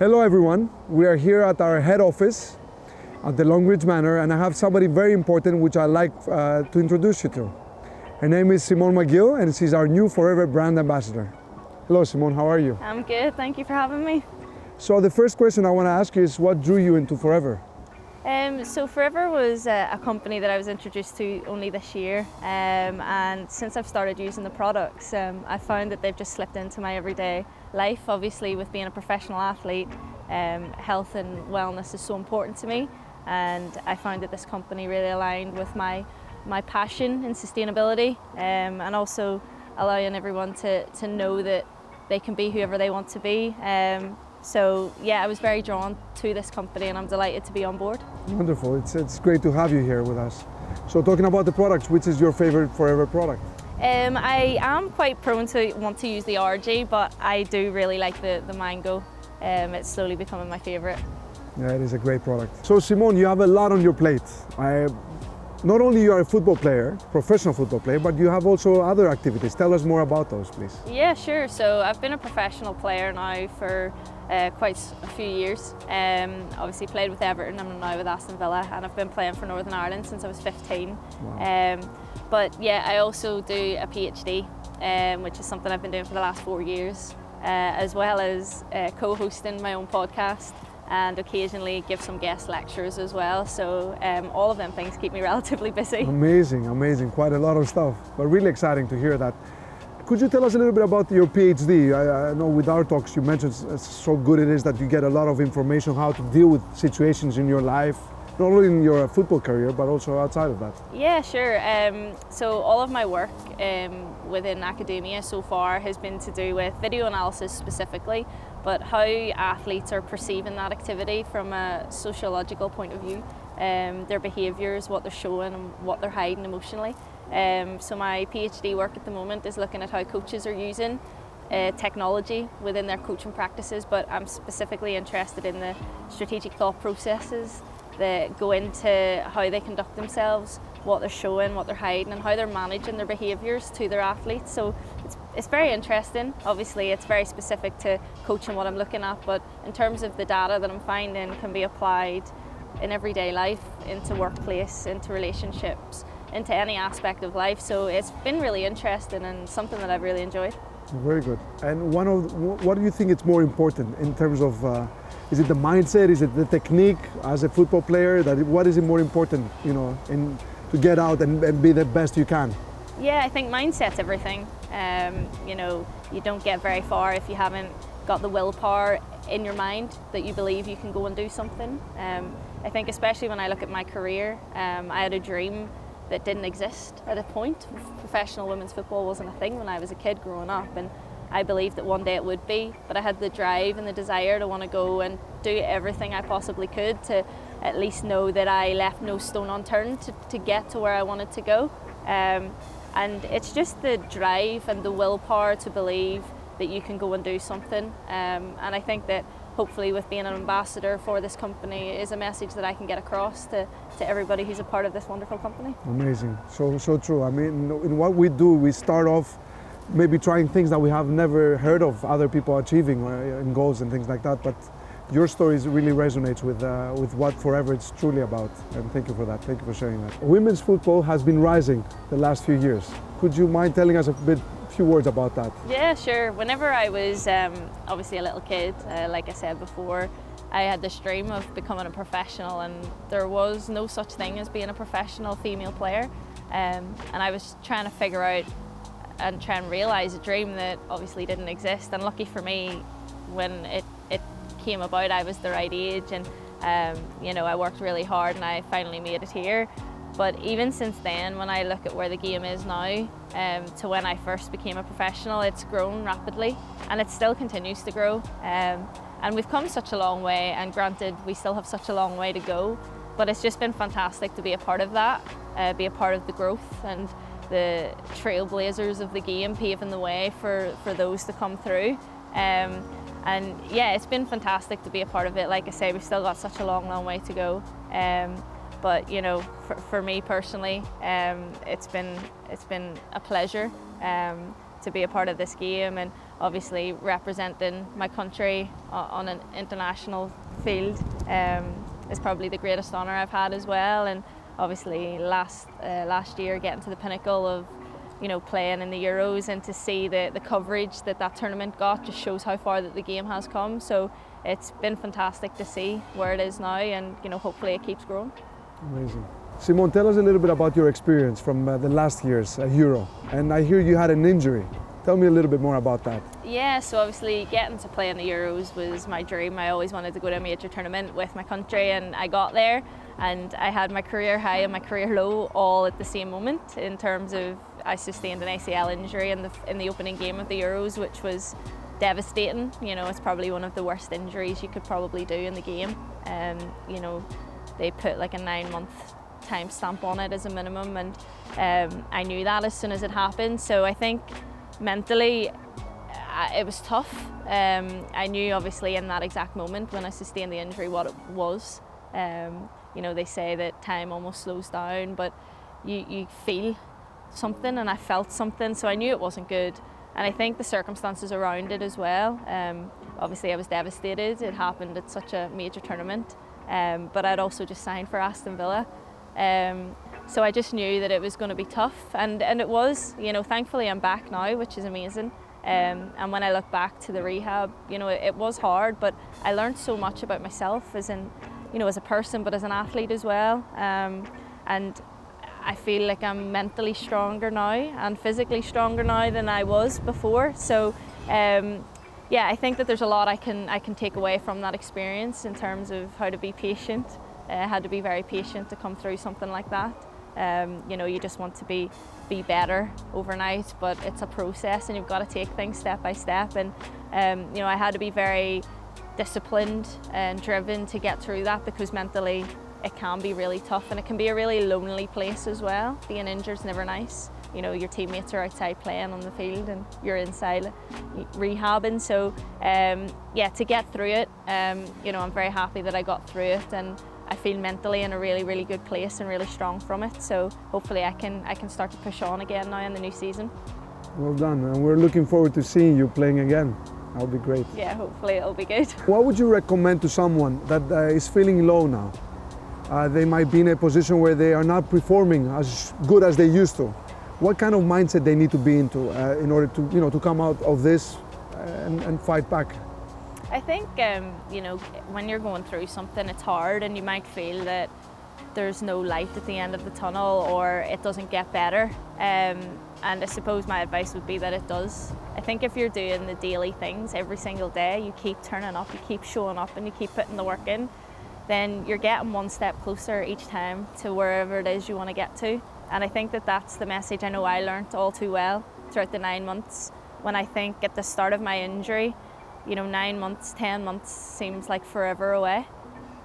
Hello everyone, we are here at our head office at the Longridge Manor, and I have somebody very important which I'd like to introduce you to. Her name is Simone Magill, and she's our new Forever brand ambassador. Hello Simone, how are you? I'm good, thank you for having me. So the first question I want to ask you is, what drew you into Forever? So Forever was a company that I was introduced to only this year, and since I've started using the products, I found that they've just slipped into my everyday life. Obviously, with being a professional athlete, health and wellness is so important to me, and I found that this company really aligned with my passion in sustainability, and also allowing everyone to know that they can be whoever they want to be. So yeah, I was very drawn to this company, and I'm delighted to be on board. Wonderful, it's great to have you here with us. So talking about the products, which is your favorite Forever product? I am quite prone to want to use the RG, but I do really like the Mango. It's slowly becoming my favorite. Yeah, it is a great product. So Simone, you have a lot on your plate. Not only you are a football player, professional football player, but you have also other activities. Tell us more about those, please. Yeah, sure. So I've been a professional player now for quite a few years. Obviously played with Everton, I'm now with Aston Villa, and I've been playing for Northern Ireland since I was 15. Wow. But yeah, I also do a PhD, which is something I've been doing for the last 4 years, as well as co-hosting my own podcast, and occasionally give some guest lectures as well. So all of them things keep me relatively busy. Amazing, amazing, quite a lot of stuff, but really exciting to hear that. Could you tell us a little bit about your PhD? I know with our talks you mentioned so good it is that you get a lot of information how to deal with situations in your life, not only in your football career, but also outside of that. Yeah, sure. So all of my work within academia so far has been to do with video analysis specifically, but how athletes are perceiving that activity from a sociological point of view, their behaviours, what they're showing and what they're hiding emotionally. So my PhD work at the moment is looking at how coaches are using technology within their coaching practices, but I'm specifically interested in the strategic thought processes that go into how they conduct themselves, what they're showing, what they're hiding, and how they're managing their behaviours to their athletes. So it's very interesting. Obviously it's very specific to coaching what I'm looking at, but in terms of the data that I'm finding can be applied in everyday life, into workplace, into relationships, into any aspect of life. So it's been really interesting and something that I've really enjoyed. Very good. And what do you think is more important in terms of, is it the mindset, is it the technique as a football player? What is it more important, to get out and be the best you can? Yeah, I think mindset's everything. You don't get very far if you haven't got the willpower in your mind that you believe you can go and do something. I think especially when I look at my career, I had a dream that didn't exist at a point. Professional women's football wasn't a thing when I was a kid growing up, and I believed that one day it would be, but I had the drive and the desire to want to go and do everything I possibly could to at least know that I left no stone unturned to get to where I wanted to go. And it's just the drive and the willpower to believe that you can go and do something. And I think that hopefully with being an ambassador for this company is a message that I can get across to everybody who's a part of this wonderful company. Amazing, so true. I mean, in what we do, we start off maybe trying things that we have never heard of other people achieving in goals and things like that, but your story really resonates with what Forever is truly about, and thank you for that. Thank you for sharing that. Women's football has been rising the last few years. Could you mind telling us a few words about that? Yeah, sure. Whenever I was obviously a little kid, like I said before, I had this dream of becoming a professional, and there was no such thing as being a professional female player, and I was trying to figure out and try and realise a dream that obviously didn't exist. And lucky for me, when it came about, I was the right age, and I worked really hard and I finally made it here. But even since then, when I look at where the game is now to when I first became a professional, it's grown rapidly, and it still continues to grow. And we've come such a long way, and granted we still have such a long way to go, but it's just been fantastic to be a part of that, be a part of the growth and the trailblazers of the game, paving the way for those to come through. And yeah, it's been fantastic to be a part of it. Like I say, we've still got such a long way to go. But for me personally, it's been a pleasure to be a part of this game, and obviously representing my country on an international field is probably the greatest honour I've had as well. And obviously last year getting to the pinnacle of playing in the Euros, and to see the coverage that tournament got just shows how far that the game has come. So it's been fantastic to see where it is now, and hopefully it keeps growing. Amazing. Simone, tell us a little bit about your experience from the last year's Euro. And I hear you had an injury. Tell me a little bit more about that. Yeah, so obviously getting to play in the Euros was my dream. I always wanted to go to a major tournament with my country, and I got there, and I had my career high and my career low all at the same moment, in terms of I sustained an ACL injury in the opening game of the Euros, which was devastating. It's probably one of the worst injuries you could probably do in the game. They put like a 9-month time stamp on it as a minimum, and I knew that as soon as it happened. So I think mentally it was tough. I knew obviously in that exact moment when I sustained the injury what it was. They say that time almost slows down, but you feel something, and I felt something, so I knew it wasn't good. And I think the circumstances around it as well. Obviously I was devastated. It happened at such a major tournament, but I'd also just signed for Aston Villa. So I just knew that it was going to be tough, and it was. Thankfully I'm back now, which is amazing. And when I look back to the rehab, it was hard, but I learned so much about myself as a person, but as an athlete as well. And I feel like I'm mentally stronger now and physically stronger now than I was before. So I think that there's a lot I can take away from that experience in terms of how to be patient. I had to be very patient to come through something like that. You just want to be better overnight, but it's a process, and you've got to take things step by step. And I had to be very disciplined and driven to get through that, because mentally it can be really tough, and it can be a really lonely place as well. Being injured is never nice. Your teammates are outside playing on the field and you're inside rehabbing. So to get through it, I'm very happy that I got through it, and I feel mentally in a really, really good place and really strong from it. So hopefully I can start to push on again now in the new season. Well done, and we're looking forward to seeing you playing again. That'll be great. Yeah, hopefully it'll be good. What would you recommend to someone that is feeling low now? They might be in a position where they are not performing as good as they used to. What kind of mindset they need to be into in order to come out of this and fight back? I think when you're going through something, it's hard, and you might feel that there's no light at the end of the tunnel, or it doesn't get better. And I suppose my advice would be that it does. I think if you're doing the daily things every single day, you keep turning up, you keep showing up, and you keep putting the work in, then you're getting one step closer each time to wherever it is you want to get to. And I think that that's the message I know I learnt all too well throughout the 9 months, when I think at the start of my injury, 9 months, 10 months seems like forever away.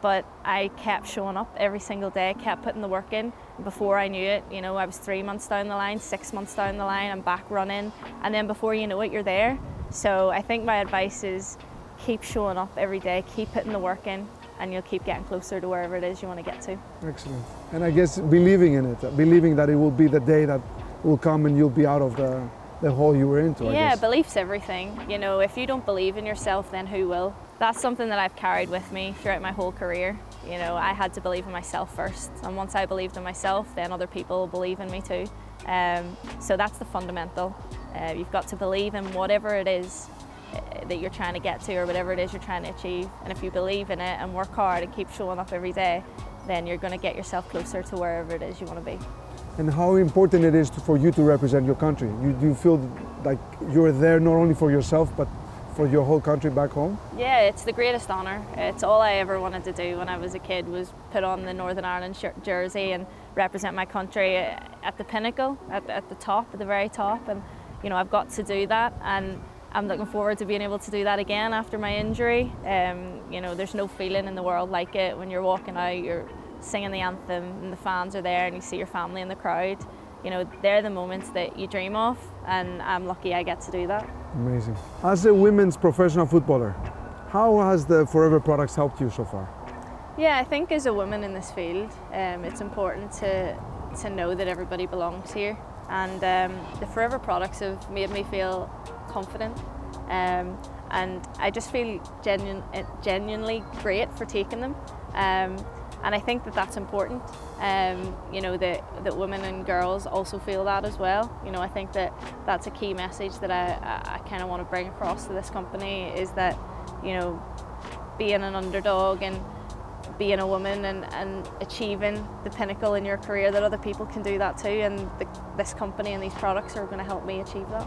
But I kept showing up every single day, kept putting the work in. Before I knew it, I was 3 months down the line, 6 months down the line, I'm back running. And then before you know it, you're there. So I think my advice is keep showing up every day, keep putting the work in, and you'll keep getting closer to wherever it is you want to get to. Excellent. And I guess believing in it, believing that it will be the day that will come and you'll be out of the hole you were into, I guess. Belief's everything. If you don't believe in yourself, then who will? That's something that I've carried with me throughout my whole career. I had to believe in myself first, and once I believed in myself, then other people will believe in me too. So that's the fundamental. You've got to believe in whatever it is that you're trying to get to, or whatever it is you're trying to achieve. And if you believe in it and work hard and keep showing up every day, then you're going to get yourself closer to wherever it is you want to be. And how important it is for you to represent your country. You feel like you're there not only for yourself, but for your whole country back home? Yeah, it's the greatest honour. It's all I ever wanted to do when I was a kid, was put on the Northern Ireland jersey and represent my country at the pinnacle, at the top, at the very top. And I've got to do that, and I'm looking forward to being able to do that again after my injury. There's no feeling in the world like it when you're walking out, you're singing the anthem and the fans are there and you see your family in the crowd. They're the moments that you dream of, and I'm lucky I get to do that. Amazing. As a women's professional footballer, how has the Forever products helped you so far? Yeah, I think as a woman in this field, it's important to know that everybody belongs here, and the Forever products have made me feel confident. and I just feel genuinely great for taking them. And I think that that's important, you know, that women and girls also feel that as well. You know, I think that that's a key message that I kind of want to bring across to this company, is that, you know, being an underdog and being a woman and achieving the pinnacle in your career, that other people can do that too, and this company and these products are going to help me achieve that.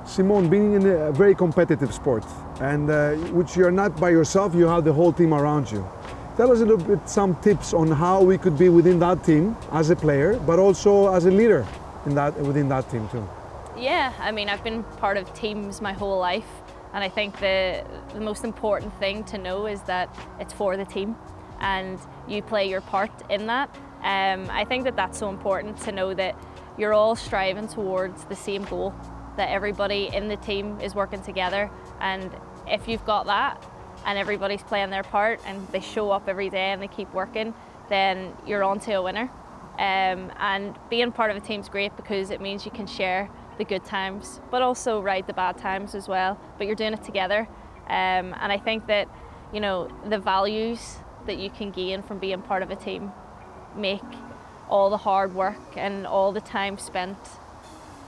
Simone, being in a very competitive sport, and which you're not by yourself, you have the whole team around you. Tell us a little bit some tips on how we could be within that team as a player, but also as a leader within that team too. Yeah, I mean, I've been part of teams my whole life, and I think the most important thing to know is that it's for the team, and you play your part in that. I think that that's so important, to know that you're all striving towards the same goal, that everybody in the team is working together, and if you've got that, and everybody's playing their part and they show up every day and they keep working, then you're on to a winner. And being part of a team's great because it means you can share the good times, but also ride the bad times as well, but you're doing it together. And I think that, you know, the values that you can gain from being part of a team make all the hard work and all the time spent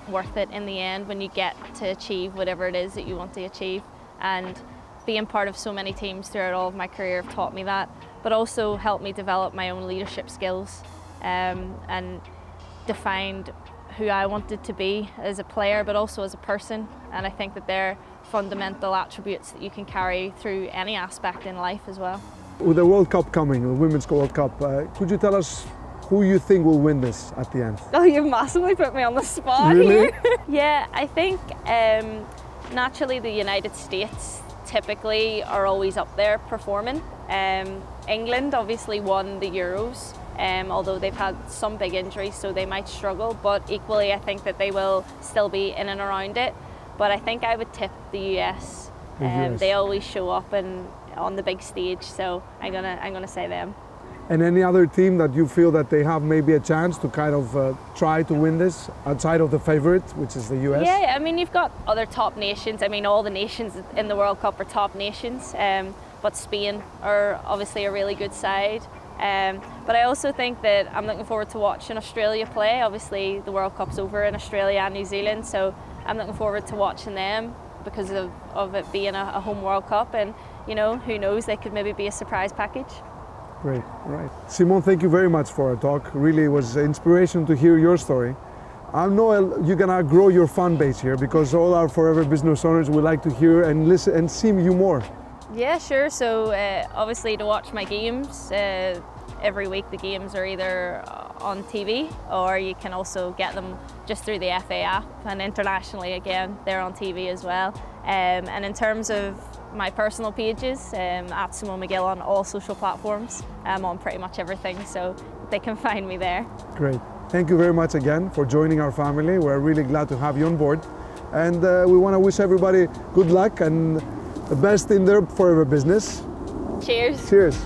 worth it in the end, when you get to achieve whatever it is that you want to achieve. And being part of so many teams throughout all of my career have taught me that, but also helped me develop my own leadership skills, and defined who I wanted to be as a player, but also as a person. And I think that they're fundamental attributes that you can carry through any aspect in life as well. With the World Cup coming, the Women's World Cup, could you tell us who you think will win this at the end? Oh, you've massively put me on the spot really? Here. Yeah, I think naturally the United States typically are always up there performing. England obviously won the Euros, although they've had some big injuries, so they might struggle, but equally I think that they will still be in and around it. But I think I would tip the US. They always show up on the big stage, so I'm gonna say them. And any other team that you feel that they have maybe a chance to kind of try to win this outside of the favorite, which is the US? Yeah, I mean, you've got other top nations. I mean, all the nations in the World Cup are top nations, but Spain are obviously a really good side. But I also think that I'm looking forward to watching Australia play. Obviously, the World Cup's over in Australia and New Zealand, so I'm looking forward to watching them because of it being a home World Cup. And, you know, who knows, they could maybe be a surprise package. Great, all right. Simone, thank you very much for our talk. Really, it was inspiration to hear your story. I know you're gonna grow your fan base here, because all our forever business owners would like to hear and listen and see you more. Yeah, sure. So obviously to watch my games, every week the games are either on TV, or you can also get them just through the FA app, and internationally again they're on TV as well. And in terms of my personal pages, at Simone Magill on all social platforms. I'm on pretty much everything, so they can find me there. Great. Thank you very much again for joining our family. We're really glad to have you on board. And we want to wish everybody good luck and the best in their forever business. Cheers. Cheers.